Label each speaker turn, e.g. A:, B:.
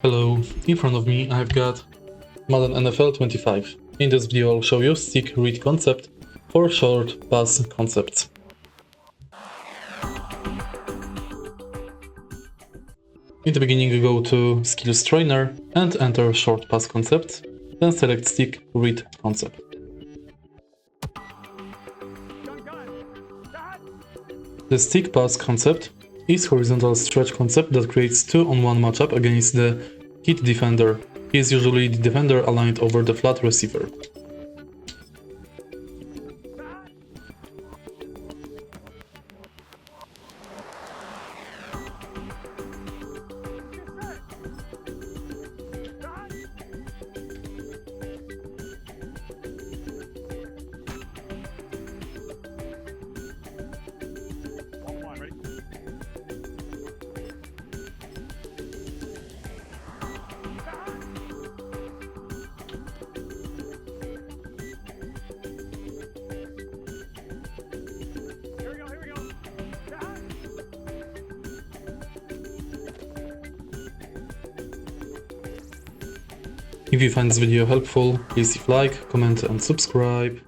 A: Hello, in front of me I've got Madden NFL 25. In this video I'll show you stick read concept for short pass concepts. In the beginning go to skills trainer and enter short pass concept, then select stick read concept. The stick pass concept is horizontal stretch concept that creates 2-on-1 matchup against the hit defender. He is usually the defender aligned over the flat receiver. If you find this video helpful, please leave a like, comment and subscribe.